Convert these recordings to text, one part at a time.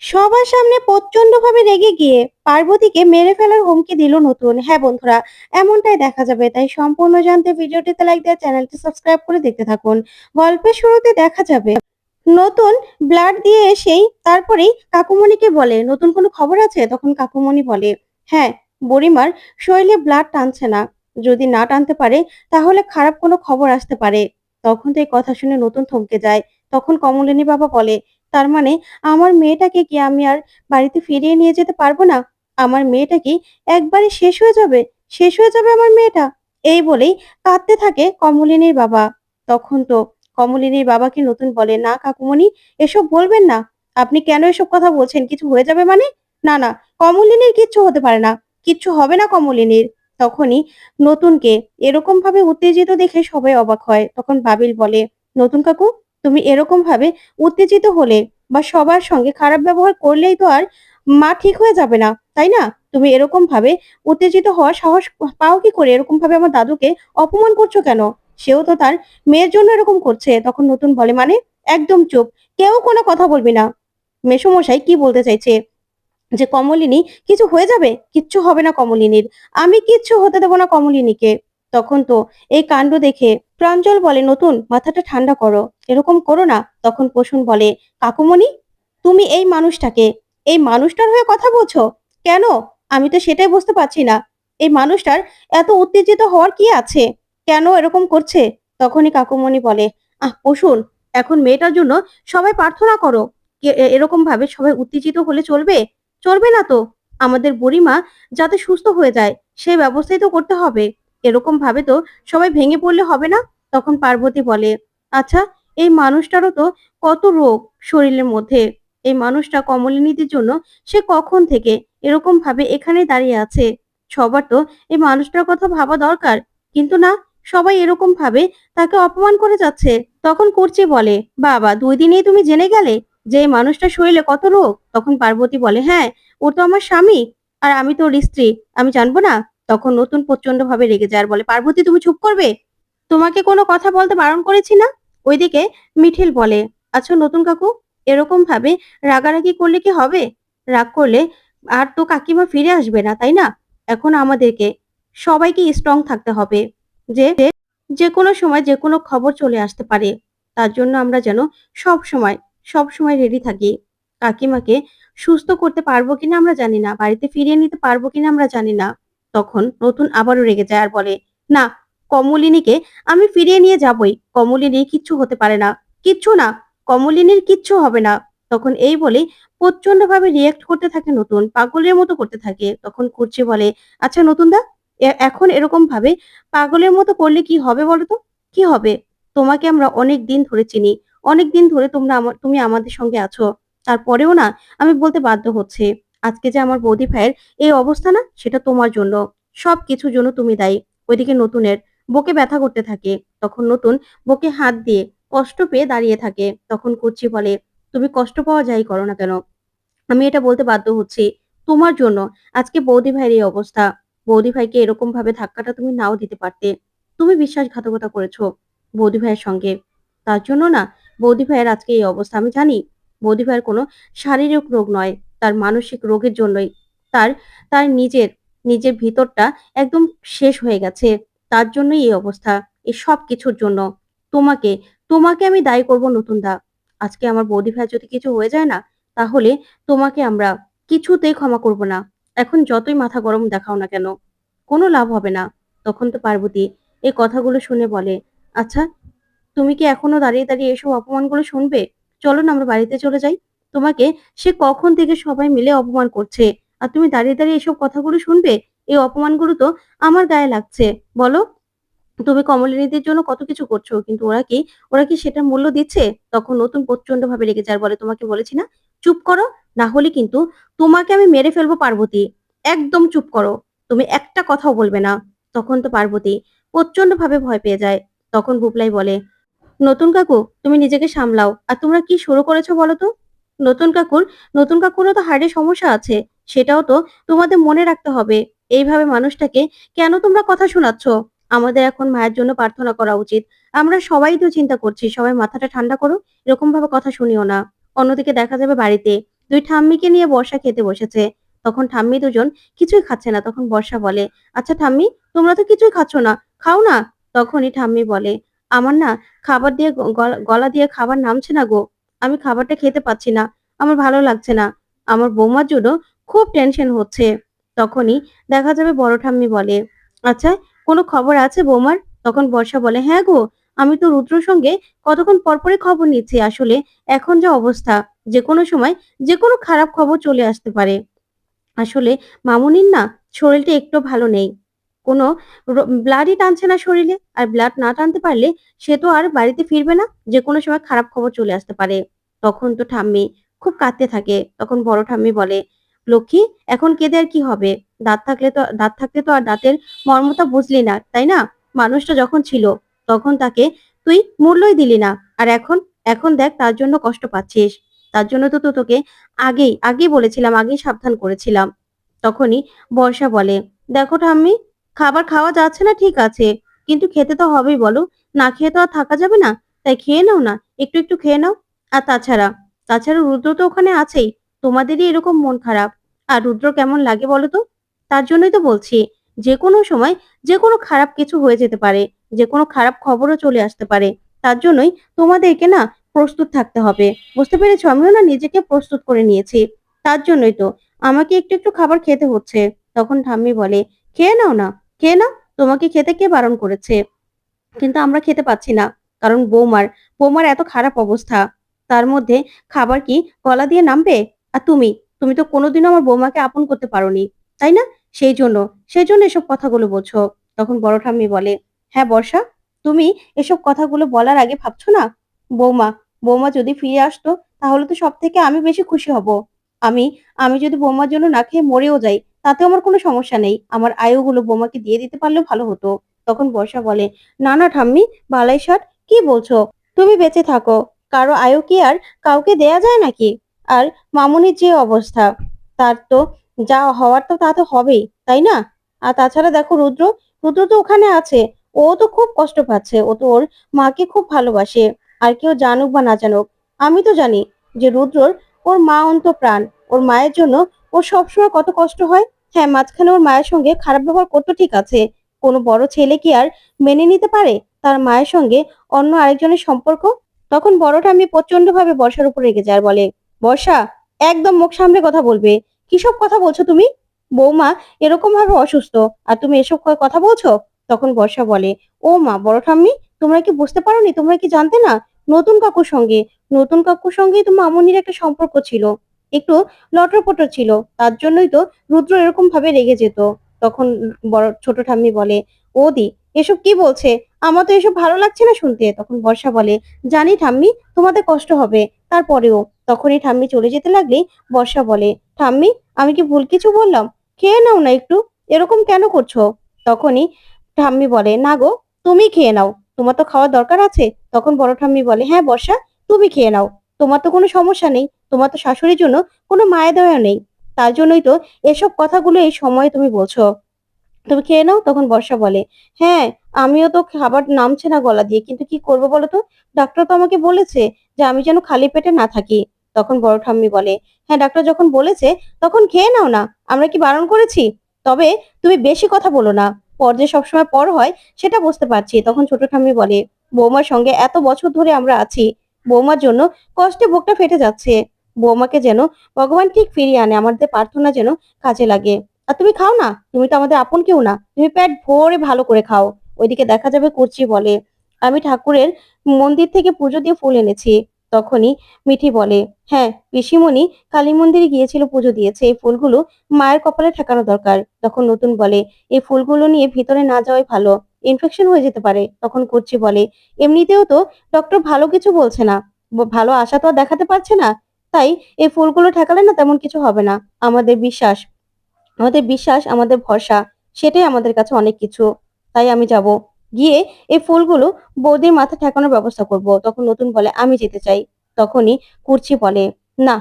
সবার সামনে প্রচন্ডভাবে রেগে গিয়ে পার্বতীকে মেরে ফেলার হুমকি দিল নতুন। হ্যাঁ বন্ধুরা, এমনটাই দেখা যাবে। তাই সম্পূর্ণ জানতে ভিডিওটিতে লাইক দিয়ে চ্যানেলটি সাবস্ক্রাইব করে দেখতে থাকুন। গল্পের শুরুতে দেখা যাবে নতুন ব্লাড দিয়ে এসেই তারপরেই কাকুমণিকে বলে, নতুন কোনো খবর আছে? তখন কাকুমণি বলে, হ্যাঁ, বুড়িমার শরীরে ব্লাড টানছে না। যদি না টানতে পারে তাহলে খারাপ কোনো খবর আসতে পারে। তখন তো এই কথা শুনে নতুন থমকে যায়। তখন কমলিনী বাবা বলে, তার মানে আমার মেয়েটাকে কি আমি আর বাড়িতে ফিরিয়ে নিয়ে যেতে পারবো না? আমার মেয়েটা কি একবারে শেষ হয়ে যাবে? শেষ হয়ে যাবে আমার মেয়েটা? এই বলেই কাঁদতে থাকে কমলিনীর বাবা। তখন তো কমলিনীর বাবাকে নতুন বলে, না কাকুমণি, এসব বলবেন না। আপনি কেন এসব কথা বলছেন? কিছু হয়ে যাবে মানে? না না, কমলিনীর কিচ্ছু হতে পারে না। কিচ্ছু হবে না কমলিনীর। তখনই নতুনকে এরকম ভাবে উত্তেজিত দেখে সবাই অবাক হয়। তখন বাবিল বলে, নতুন কাকু, তুমি এরকম ভাবে উত্তেজিত হলে বা সবার সঙ্গে খারাপ ব্যবহার করলেই তো আর মা ঠিক হয়ে যাবে না, তাই না? তুমি এরকম ভাবে উত্তেজিত হওয়ার সাহস পাও কি করে? এরকম ভাবে আমার দাদুকে অপমান করছো কেন? সেও তো তার মেয়ের জন্য এরকম করছে। তখন নতুন বলে, মানে? একদম চুপ, কেউ কোনো কথা বলবি না। মেসোমশাই কি বলতে চাইছে? যে কমলিনী কিছু হয়ে যাবে? কিচ্ছু হবে না কমলিনীর। আমি কিচ্ছু হতে দেব না কমলিনীকে। তখন তো এই কাণ্ড দেখে প্রাঞ্জল বলে, নতুন মাথাটা ঠান্ডা করো, এরকম করো না। তখন প্রসূন বলে, কাকুমণি, তুমি এই মানুষটার হয়ে কথা বলছো কেন? আমি তো সেটাই বুঝতে পারছি না। এই মানুষটার এত উত্তেজিত হওয়ার কি আছে? কেন এরকম করছে? তখনই কাকুমণি বলে, প্রসূন, এখন মেয়েটার জন্য সবাই প্রার্থনা করো। এরকম ভাবে সবাই উত্তেজিত হলে চলবে? চলবে না তো। আমাদের বুড়িমা যাতে সুস্থ হয়ে যায় সেই ব্যবস্থাই তো করতে হবে। এরকম ভাবে তো সবাই ভেঙে পড়লে হবে না। তখন পার্বতী বলে, আচ্ছা, এই মানুষটারও তো কত রোগ শরীরের মধ্যে। এই মানুষটা কমলিনীদের জন্য সে কখন থেকে এরকম ভাবে এখানে দাঁড়িয়ে আছে। সবার তো এই মানুষটার কথা ভাবা দরকার, কিন্তু না, সবাই এরকম ভাবে তাকে অপমান করে যাচ্ছে। তখন কুর্চি বলে, বাবা, 2 দিনেই তুমি জেনে গেলে যে এই মানুষটার শরীরে কত রোগ? তখন পার্বতী বলে, হ্যাঁ, ও তো আমার স্বামী, আর আমি তো ওর স্ত্রী, আমি জানবো না? তখন নতুন প্রচন্ড ভাবে রেগে যায় আর বলে, পার্বতী, তুমি চুপ করবে? তোমাকে কোনো কথা বলতে বারণ করেছি না? ওইদিকে মিঠিল বলে, আচ্ছা নতুন কাকু, এরকম ভাবে রাগারাগি করলে কি হবে? রাগ করলে আর তো কাকিমা ফিরে আসবে না, তাই না? এখন আমাদেরকে সবাইকে স্ট্রং থাকতে হবে, যে যে কোনো সময় যে কোনো খবর চলে আসতে পারে। তার জন্য আমরা যেন সব সময় সব সময় রেডি থাকি। কাকিমাকে সুস্থ করতে পারবো কিনা আমরা জানি না, বাড়িতে ফিরিয়ে নিতে পারবো কিনা আমরা জানি না। তখন নতুন আবারও রেগে যায় আর বলে, না, কমলিনীকে আমি ফিরিয়ে নিয়ে যাবই। কমলিনীর কিচ্ছু হতে পারে না। কিচ্ছু না, কমলিনীর কিচ্ছু হবে না। তখন এই বলেই প্রচন্ড ভাবে রিয়েক্ট করতে থাকে নতুন, পাগলের মতো করতে থাকে। তখন কুর্চি বলে, আচ্ছা নতুন দা, এখন এরকম ভাবে পাগলের মতো করলে কি হবে বলো তো? কি হবে? তোমাকে আমরা অনেক দিন ধরে চিনি। অনেক দিন ধরে তুমি আমাদের সঙ্গে আছো। তারপরেও না, আমি বলতে বাধ্য হচ্ছি, আজকে যে আমার বৌদি ভাইয়ের এই অবস্থা না, সেটা তোমার জন্য। সবকিছুর জন্য তুমি দায়ী। ওইদিকে নতুনের বুকে ব্যথা করতে থাকে। তখন নতুন বুকে হাত দিয়ে কষ্ট পেয়ে দাঁড়িয়ে থাকে। তখন কুচি বলে, তুমি কষ্ট পাওয়া যাই করো না কেন, আমি এটা বলতে বাধ্য হচ্ছি, তোমার জন্য আজকে বৌদি ভাইয়ের এই অবস্থা। বৌদি ভাইকে এরকম ভাবে ধাক্কাটা তুমি নাও দিতে পারতে। তুমি বিশ্বাসঘাতকতা করেছো বৌদি ভাইয়ের সঙ্গে। তার জন্য না, বৌদি ভাইয়ের আজকে এই অবস্থা। আমি জানি বৌদি ভাইয়ের কোনো শারীরিক রোগ নয়, তার মানসিক রোগের জন্যই। তার তার নিজের ভিতরটা একদম শেষ হয়ে গেছে। তার জন্যই এই অবস্থা। এই সব কিছুর জন্য তোমাকে তোমাকে আমি দায়ী করব নতুন দা। আজকে আমার বৌদি ভাইয়ের যদি কিছু হয়ে যায় না, তাহলে তোমাকে আমরা কিছুতেই ক্ষমা করব না। এখন যতই মাথা গরম দেখাও না কেন, কোনো লাভ হবে না। তখন তো পার্বতী এই কথাগুলো শুনে বলে, আচ্ছা, তুমি কি এখনো দাঁড়িয়ে দাঁড়িয়ে এসব অপমানগুলো শুনবে? চলো না আমরা বাড়িতে চলে যাই। তোমাকে সে কখন থেকে সবাই মিলে অপমান করছে, আর তুমি দাঁড়িয়ে দাঁড়িয়ে এসব কথাগুলো শুনবে? এই অপমানগুলো তো আমার গায়ে লাগছে। বলো, তুমি কমলিনীদের জন্য কত কিছু করছো, কিন্তু ওরা কি সেটার মূল্য দিচ্ছে? তখন নতুন প্রচন্ড ভাবে রেগে যায় আর বলে, তোমাকে বলেছি না, চুপ করো, না হলে কিন্তু তোমাকে আমি মেরে ফেলবো পার্বতী। একদম চুপ করো, তুমি একটা কথাও বলবে না। তখন তো পার্বতী প্রচন্ড ভাবে ভয় পেয়ে যায়। তখন বুবলাই বলে, নতুন কাকু, তুমি নিজেকে সামলাও। আর তোমরা কি শুরু করেছো বলো তো? নতুন কাকুর নতুন কাকুরও তো হার্টের সমস্যা আছে। সেটাও তো তোমাদের মনে রাখতে হবে। এইভাবে মানুষটাকে কেন তোমরা কথা শোনাচ্ছ? আমাদের এখন মায়ের জন্য প্রার্থনা করা উচিত। আমরা সবাই তো চিন্তা করছি, সবাই মাথাটা ঠান্ডা করো। এরকম ভাবে কথা শুনিও না। অন্যদিকে দেখা যাবে বাড়িতে দুই ঠাম্মিকে নিয়ে বর্ষা খেতে বসেছে। তখন ঠাম্মি দুজন কিছুই খাচ্ছে না। তখন বর্ষা বলে, "আচ্ছা ঠাম্মি, তোমরা তো কিছুই খাচ্ছ না। খাও না।" তখনই ঠাম্মি বলে, "আমার না খাবার দিয়ে গলা দিয়ে খাবার নামছে না গো। আমি খাবারটা খেতে পাচ্ছি না। আমার ভালো লাগছে না। আমার বৌমার জন্য খুব টেনশন হচ্ছে।" তখনই দেখা যাবে বড় ঠাম্মি বলে, "আচ্ছা, কোনো খবর আছে বৌমার?" তখন বর্ষা বলে, "হ্যাঁ গো, আমি তো রুদ্রর সঙ্গে কতক্ষণ পরপরই খবর নিচ্ছি। আসলে এখন যা অবস্থা, যেকোনো সময় যেকোনো খারাপ খবর চলে আসতে পারে। আসলে মামুনির না শরীরটা একটু ভালো নেই। কোনো ব্লাডই টানছে না শরীরে। আর ব্লাড না টানতে পারলে সে তো আর বাড়িতে ফিরবে না। যেকোনো সময় খারাপ খবর চলে আসতে পারে।" তখন তো ঠাম্মি খুব কাঁদতে থাকে। তখন বড় ঠাম্মি বলে, "লক্ষ্মী, এখন কেঁদে আর কি হবে? দাঁত থাকলে তো আর দাঁতের মর্মটা বুঝলি না, তাই না? মানুষটা যখন ছিল তখন তাকে তুই মূল্যই দিলি না। আর এখন দেখ তার জন্য কষ্ট পাচ্ছিস। তার জন্য তো তোকে আগেই বলেছিলাম, আগেই সাবধান করেছিলাম।" তখনই বর্ষা বলে, "দেখো ঠাম্মি, খাবার খাওয়া যাচ্ছে না ঠিক আছে, কিন্তু খেতে তো হবেই বলো। না খেয়ে তো আর থাকা যাবে না। তাই খেয়ে নাও না। একটু খেয়ে নাও। আর তাছাড়া রুদ্র তো ওখানে আছেই। তোমাদেরই এরকম মন খারাপ। আর রুদ্র কেমন লাগে বলো তো? তার জন্যই তো বলছি, যেকোনো সময় যেকোনো খারাপ কিছু হয়ে যেতে পারে। যেকোনো খারাপ খবরও চলে আসতে পারে। তার জন্যই তোমাদেরকে না প্রস্তুত থাকতে হবে। বুঝতে পেরেছো? আমিও না নিজেকে প্রস্তুত করে নিয়েছি। তার জন্যই তো আমাকে একটু খাবার খেতে হচ্ছে।" তখন ঠাম্মি বলে, "খেয়ে নাও না, খেয়ে নাও। তোমাকে খেতে কে বারণ করেছে? কিন্তু আমরা খেতে পাচ্ছি না। কারণ বৌমার এত খারাপ অবস্থা। তার মধ্যে খাবার কি গলা দিয়ে নামবে? আর তুমি তো কোনোদিনও আমার বৌমাকে আপন করতে পারোনি। তাই না? সেই জন্য এসব কথাগুলো বলছো।" তখন বড় ঠাম্মি বলে, "হ্যাঁ বর্ষা, তুমি এসব কথাগুলো বলার আগে ভাবছো না? বৌমা বৌমা যদি ফিরে আসতো তাহলে তো সবথেকে আমি বেশি খুশি হব। আমি আমি যদি বৌমার জন্য না খেয়ে মরেও যাই, তাতেও আমার কোনো সমস্যা নেই। আমার আয়ুগুলো বৌমাকে দিয়ে দিতে পারলেও ভালো হতো।" তখন বর্ষা বলে, "না না ঠাম্মি, বালাই ষাট, কি বলছো? তুমি বেঁচে থাকো। কারো আয়ু কি আর কাউকে দেয়া যায় নাকি? আর মামুনির যে অবস্থা, তার তো যা হওয়ার তো তা তো হবেই, তাই না? আর তাছাড়া দেখো রুদ্র তো ওখানে আছে। ও তো খুব কষ্ট পাচ্ছে। ও তো ওর মাকে খুব ভালোবাসে। আর কেউ জানুক বা না জানুক, আমি তো জানি যে ওর মা অন্তঃপ্রাণ। ওর মায়ের জন্য ওর সবসময় কত কষ্ট হয়। হ্যাঁ, মাঝখানে ওর মায়ের সঙ্গে খারাপ ব্যবহার করতো ঠিক আছে। কোনো বড় ছেলে কি আর মেনে নিতে পারে তার মায়ের সঙ্গে অন্য আরেকজনের সম্পর্ক? তখন বড় ঠাম্মি প্রচন্ডভাবে বর্ষার উপর রেগে যায় আর বলে, "বর্ষা, একদম মুখ সামলে কথা বলবে। কিসব কথা বলছো তুমি? বৌমা এরকম ভাবে অসুস্থ আর তুমি এসব কথা বলছো?" তখন বর্ষা বলে, "ও মা, বড় ঠাম্মি, তোমরা কি বুঝতে পারোনি? তোমরা কি জানতে না? নতুন কাকুর সঙ্গেই তো মামুনির একটা সম্পর্ক ছিল। একটু লটরপটর ছিল। তার জন্যই তো রুদ্র এরকম ভাবে রেগে যেত।" তখন ছোট ঠাম্মি বলে, "ওদি, এসব কি বলছে? আমার তো এসব ভালো লাগছে না শুনতে।" তখন বর্ষা বলে, "জানি ঠাম্মি, তোমাদের কষ্ট হবে। তারপরেও।" তখনই ঠাম্মি চলে যেতে লাগলেই বর্ষা বলে, "ঠাম্মি, আমি কি ভুল কিছু বললাম? খেয়ে নাও না একটু। এরকম কেন করছো?" তখনই ঠাম্মি বলে, "না গো, তুমি খেয়ে নাও। তোমার তো খাওয়ার দরকার আছে।" তখন বড় ঠাম্মি বলে, "হ্যাঁ বর্ষা, তুমি খেয়ে নাও। তোমার তো কোনো সমস্যা নেই। তোমার তো শাশুড়ির জন্য কোনো মায়া দয়া নেই। তার জন্যই তো এসব কথাগুলো এই সময়ে তুমি বলছো। তুমি খেয়ে নাও।" তখন বর্ষা বলে, "হ্যাঁ, আমিও তো খাবার নামছে না গলা দিয়ে। কিন্তু কি করব বলো তো? ডাক্তার তো আমাকে বলেছে যে আমি যেন খালি পেটে না থাকি।" তখন বড় ঠাম্মি বলে, "হ্যাঁ, ডাক্তার যখন বলেছে তখন খেয়ে নাও না। আমরা কি বারণ করেছি? তবে তুমি বেশি কথা বলো না। পর যে সবসময় পর হয় সেটা বুঝতে পারছি।" তখন ছোট ঠাম্মি বলে, "বৌমার সঙ্গে এত বছর ধরে আমরা আছি। বৌমার জন্য কষ্টে বুকটা ফেটে যাচ্ছে। বৌমাকে যেন ভগবান ঠিক ফিরিয়ে আনে। আমাদের প্রার্থনা যেন কাজে লাগে। আর তুমি খাও না। তুমি তো আমাদের আপন কেউ না। তুমি পেট ভরে ভালো করে খাও।" ওইদিকে দেখা যাবে কুর্চি বলে, "আমি ঠাকুরের মন্দির থেকে পুজো দিয়ে ফুল এনেছি।" তখনই মিঠি বলে, "হ্যাঁ, পিসিমণি কালী মন্দিরে গিয়েছিল, পুজো দিয়েছে। এই ফুলগুলো মায়ের কপালে ঠেকানো দরকার।" তখন নতুন বলে, "এই ফুলগুলো নিয়ে ভিতরে না যাওয়াই ভালো। ইনফেকশন হয়ে যেতে পারে।" তখন কুর্চি বলে, "এমনিতেও তো ডক্টর ভালো কিছু বলছে না। ভালো আশা তো আর দেখাতে পারছে না। তাই এই ফুলগুলো ঠেকালে না তেমন কিছু হবে না। আমাদের বিশ্বাস আমাদের ভরসা, সেটাই আমাদের কাছে অনেক কিছু। তাই আমি যাব। গিয়ে এই ফুলগুলো বৌদির মাথায় ঠেকানোর ব্যবস্থা করব।" তখন নতুন বলে, "আমি যেতে চাই।" তখনই কুর্চি বলে, "না,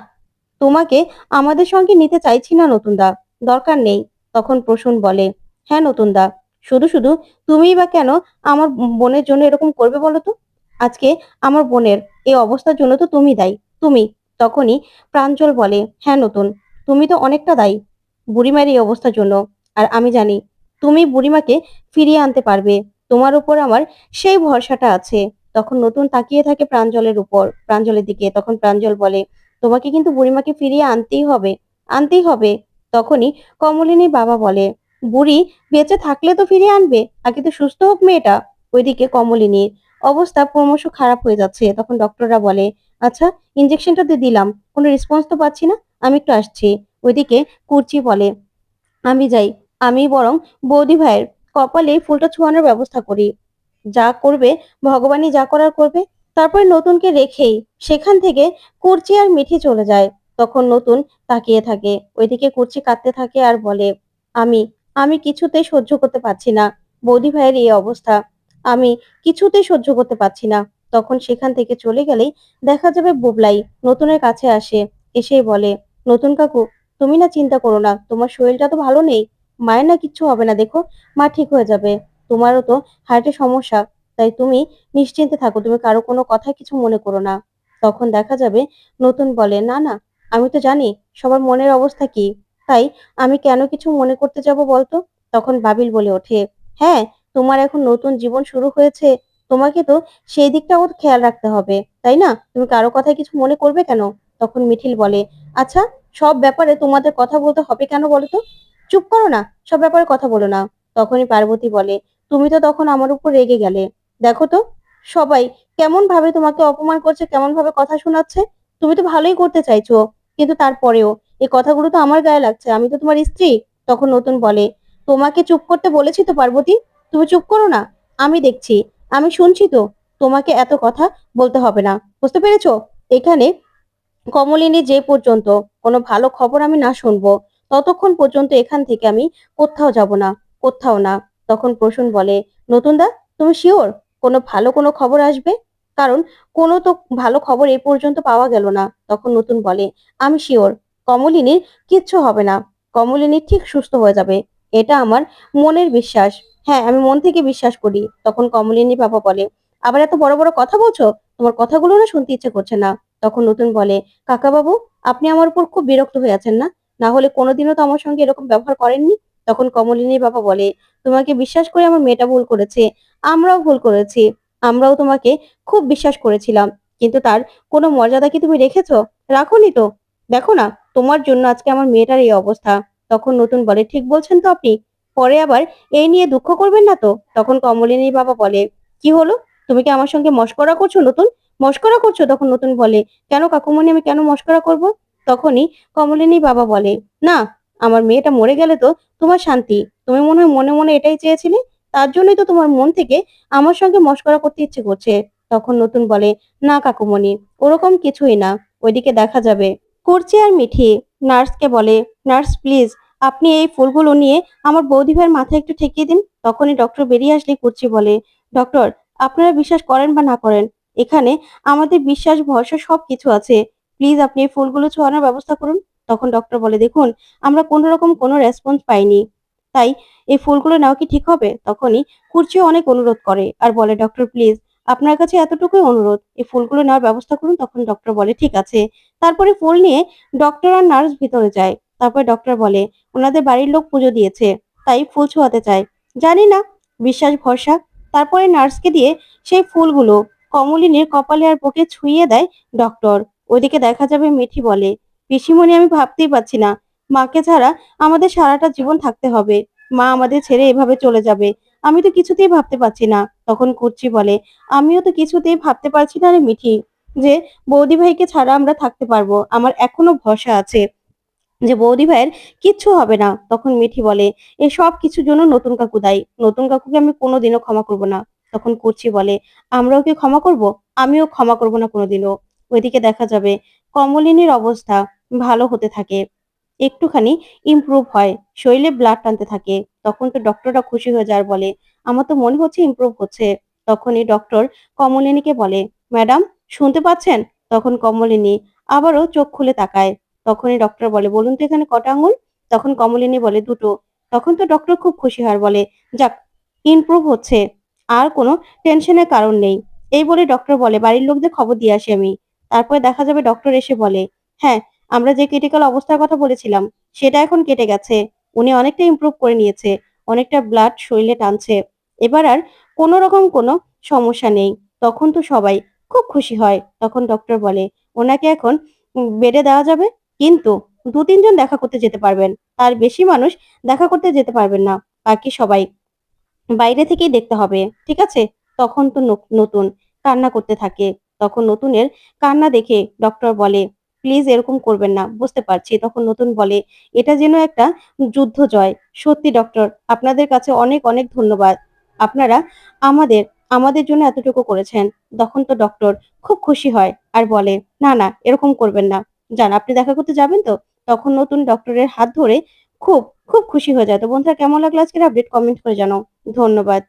তোমাকে আমাদের সঙ্গে নিতে চাইছি না নতুনদা। দরকার নেই।" তখন প্রসূন বলে, "হ্যাঁ নতুনদা, শুধু তুমিই বা কেন আমার বোনের জন্য এরকম করবে বলো তো? আজকে আমার বোনের এই অবস্থার জন্য তো তুমি দায়ী। তুমি তখনই প্রাঞ্জল বলে, হ্যাঁ নতুন, তুমি তো অনেকটা দায়ী বুড়িমার এই অবস্থার জন্য। আর আমি জানি তুমি বুড়িমাকে ফিরিয়ে আনতে পারবে। তোমার উপর আমার সেই ভরসাটা আছে। তখন নতুন তাকিয়ে থাকে প্রাঞ্জলের উপর, প্রাঞ্জলের দিকে। তখন প্রাঞ্জল বলে, তোমাকে কিন্তু বুড়িমাকে ফিরিয়ে আনতেই হবে, আনতেই হবে। তখনই কমলিনীর বাবা বলে, বুড়ি বেঁচে থাকলে তো ফিরিয়ে আনবে, আগে তো সুস্থ হোক মেয়েটা। ওইদিকে কমলিনীর অবস্থা ক্রমশ খারাপ হয়ে যাচ্ছে। তখন ডক্টররা বলে, আচ্ছা ইঞ্জেকশনটা তো দিলাম, কোনো রেসপন্স তো পাচ্ছি না, আমি একটু আসছি। ওইদিকে কুর্চি বলে, আমি যাই, আমি বরং বৌদি ভাইয়ের কপালে ফুলটা ছোঁয়ানোর ব্যবস্থা করি। যা করবে ভগবানই যা করার করবে। তারপরে নতুনকে রেখেই সেখান থেকে কুর্চি আর মিঠি চলে যায়। তখন নতুন তাকিয়ে থাকে, ওইদিকে কুর্চি কাঁদতে থাকে আর বলে, আমি আমি কিছুতেই সহ্য করতে পারছি না বৌদি ভাইয়ের এই অবস্থা, আমি কিছুতেই সহ্য করতে পারছি না। তখন সেখান থেকে চলে গেলেই দেখা যাবে বুবলাই নতুনের কাছে আসে, এসেই বলে, নতুন কাকু তুমি না চিন্তা করো না, তোমার শরীরটা তো ভালো নেই, মায়ের না কিচ্ছু হবে না, দেখো মা ঠিক হয়ে যাবে। তোমারও তো হার্টের সমস্যা, তাই তুমি নিশ্চিন্তে থাকো, তুমি কারো কোনো কথা কিছু মনে করো না। তখন দেখা যাবে নতুন বলে, না না, আমি তো জানি সবার মনের অবস্থা কি, তাই আমি কেন কিছু মনে করতে যাব বলতো। তখন বাবিল বলে ওঠে, হ্যাঁ, তোমার এখন নতুন জীবন শুরু হয়েছে, তোমাকে তো সেই দিকটাও খেয়াল রাখতে হবে, তাই না? তুমি কারো কথায় কিছু মনে করবে কেন? তখন মিঠিল বলে, আচ্ছা সব ব্যাপারে তোমাদের কথা বলতে হবে কেন বলো তো? চুপ করো না, সব ব্যাপারে কথা বলো না। তখনই পার্বতী বলে, তুমি তো তখন আমার উপর রেগে গেলে, দেখো তো সবাই কেমন ভাবে তোমাকে অপমান করছে, কেমন ভাবে কথা শোনাচ্ছে। তুমি তো ভালোই করতে চাইছো, কিন্তু তারপরেও এই কথাগুলো তো আমার গায়ে লাগছে, আমি তো তোমার স্ত্রী। তখন নতুন বলে, তোমাকে চুপ করতে বলেছি তো পার্বতী, তুমি চুপ করো না, আমি দেখছি, আমি শুনছি তো, তোমাকে এত কথা বলতে হবে না, বুঝতে পেরেছো? এখানে কমলিনী যে পর্যন্ত কোনো ভালো খবর আমি না শুনবো, ততক্ষণ পর্যন্ত এখান থেকে আমি কোথাও যাব না, কোথাও না। তখন প্রসূন বলে, নতুন দা, তুমি শিওর কোনো ভালো কোনো খবর আসবে? কারণ কোনো তো ভালো খবর এই পর্যন্ত পাওয়া গেল না। তখন নতুন বলে, আমি শিওর কমলিনীর কিচ্ছু হবে না, কমলিনী ঠিক সুস্থ হয়ে যাবে, এটা আমার মনের বিশ্বাস। হ্যাঁ, আমি মন থেকে বিশ্বাস করি। তখন কমলিনী বাবা বলে, আবার এত বড় বড় কথা বলছো, তোমার কথাগুলো না শুনতে ইচ্ছে করছে না। তখন নতুন বলে, কাকা বাবু, আপনি আমার উপর খুব বিরক্ত হয়ে আছেন না? না হলে কোনোদিনও তো আমার সঙ্গে এরকম ব্যবহার করেননি। তখন কমলিনীর বাবা বলে, তোমাকে বিশ্বাস করে আমার মেয়েটা ভুল করেছে, আমরাও ভুল করেছি, আমরাও তোমাকে খুব বিশ্বাস করেছিলাম, কিন্তু তার কোনো মর্যাদা কি তুমি রেখেছো? রাখোনি তো। দেখো না, তোমার জন্য আজকে আমার মেয়েটার এই অবস্থা। তখন নতুন বলে, ঠিক বলছেন তো আপনি, পরে আবার এই নিয়ে দুঃখ করবেন না তো? তখন কমলিনীর বাবা বলে, কি হলো, তুমি কি আমার সঙ্গে মশকরা করছো নতুন, মশকরা করছো? তখন নতুন বলে, কেন কাকুমণি, আমি কেন মশকরা করব? তখনই কমলিনী বাবা বলে, না, আমার মেয়েটা মরে গেলে তো তোমার শান্তি, তুমি মনে হয় মনে মনে এটাই চেয়েছিলে, তার জন্যই তো তোমার মন থেকে আমার সঙ্গে মশকরা করতে ইচ্ছে করছে। তখন নতুন বলে, না কাকুমণি, ওরকম কিছুই না। ওইদিকে দেখা যাবে কুর্চি আর মিঠি নার্সকে বলে, নার্স প্লিজ, আপনি এই ফুলগুলো নিয়ে আমার বৌদি ভাইয়ের মাথায় একটু ঠেকিয়ে দিন। তখনই ডক্টর বেরিয়ে আসলে কুর্চি বলে, ডক্টর, আপনারা বিশ্বাস করেন বা না করেন, এখানে আমাদের বিশ্বাস ভরসা সবকিছু আছে, প্লিজ আপনি এই ফুলগুলো ছোঁয়ানোর ব্যবস্থা করুন। তখন ডক্টর বলে, দেখুন আমরা কোনো রকম কোনো রেসপন্স পাইনি, তাই এই ফুলগুলো নেওয়া কি ঠিক হবে? তখনই কুর্চিও অনেক অনুরোধ করে আর বলে, ডক্টর প্লিজ, আপনার কাছে এতটুকুই অনুরোধ, এই ফুলগুলো নেওয়ার ব্যবস্থা করুন। তখন ডক্টর বলে, ঠিক আছে। তারপরে ফুল নিয়ে ডক্টর আর নার্স ভিতরে যায়। তারপরে ডক্টর বলে, ওনাদের বাড়ির লোক পুজো দিয়েছে, তাই ফুল ছোঁয়াতে চায়, জানি না, বিশ্বাস ভরসা। তারপরে নার্সকে দিয়ে সেই ফুলগুলো কমলিনীর কপালে আর বুকে ছুঁইয়ে দেয় ডক্টর। ওইদিকে দেখা যাবে মিঠি বলে, পিসিমণি, আমি ভাবতেই পারছি না, মাকে ছাড়া আমাদের সারাটা জীবন থাকতে হবে, মা আমাদের ছেড়ে এভাবে চলে যাবে, আমি তো কিছুতেই ভাবতে পারছি না। তখন কুর্চি বলে, আমিও তো কিছুতেই ভাবতে পারছি না রে মিঠি, যে বৌদি ভাইকে ছাড়া আমরা থাকতে পারবো, আমার এখনো ভরসা আছে যে বৌদি ভাইয়ের কিচ্ছু হবে না। তখন মিঠি বলে, এই সব কিছুর জন্য নতুন কাকু দায়ী, নতুন কাকুকে আমি কোনোদিনও ক্ষমা করব না। তখন কুর্চি বলে, আমরাও কি ক্ষমা করব? আমিও ক্ষমা করব না কোনোদিনও। ওইদিকে দেখা যাবে কমলিনীর অবস্থা ভালো হতে থাকে, একটুখানি ইমপ্রুভ হয়, শরীরে ব্লাড টানতে থাকে। তখন তো ডক্টররা খুশি হয়ে যায় আর বলে, আমার তো মনে হচ্ছে ইমপ্রুভ হচ্ছে। তখনই ডক্টর কমলিনীকে বলে, ম্যাডাম শুনতে পাচ্ছেন? তখন কমলিনী আবারও চোখ খুলে তাকায়। তখনই ডক্টর বলে, বলুন তো এখানে কটা আঙুল? তখন কমলিনী বলে, দুটো। তখন তো ডক্টর খুব খুশি হয় আর বলে, যাক, ইমপ্রুভ হচ্ছে, আর কোনো টেনশনের কারণ নেই। এই বলে ডক্টর বলে, বাড়ির লোকদের খবর দিয়ে আসি আমি। তারপরে দেখা যাবে ডক্টর এসে বলে, "হ্যাঁ, আমরা যে ক্রিটিক্যাল অবস্থার কথা বলেছিলাম সেটা এখন কেটে গেছে। উনি অনেকটা ইমপ্রুভ করে নিয়েছে। অনেকটা ব্লাড শরীলে টানছে। এবার আর কোন রকম কোনো সমস্যা নেই।" তখন তো সবাই খুব খুশি হয়। তখন ডক্টর বলে, "ওনাকে এখন বেডে দেওয়া যাবে। কিন্তু ২-৩ জন দেখা করতে যেতে পারবেন। তার বেশি মানুষ দেখা করতে যেতে পারবেন না। বাকি সবাই বাইরে থেকেই দেখতে হবে। ঠিক আছে?" তখন তো নতুন কান্না করতে থাকে। তখন নতুনের কান্না দেখে ডক্টর বলে, "প্লিজ এরকম করবেন না। বুঝতে পারছি।" তখন নতুন বলে, "এটা যেন একটা যুদ্ধ জয়। সত্যি ডক্টর, আপনাদের কাছে অনেক, অনেক ধন্যবাদ। আপনারা আমাদের, আমাদের জন্য এতটুকু করেছেন।" তখন তো ডক্টর খুব খুশি হয় আর বলে, "না, না এরকম করবেন না। যান, আপনি দেখা করতে যাবেন তো?" তখন নতুন ডক্টরের হাত ধরে খুব, খুব খুশি হয়ে যায়। তো বন্ধুরা কেমন লাগলো আজকের আপডেট? কমেন্ট করে জানাও। ধন্যবাদ।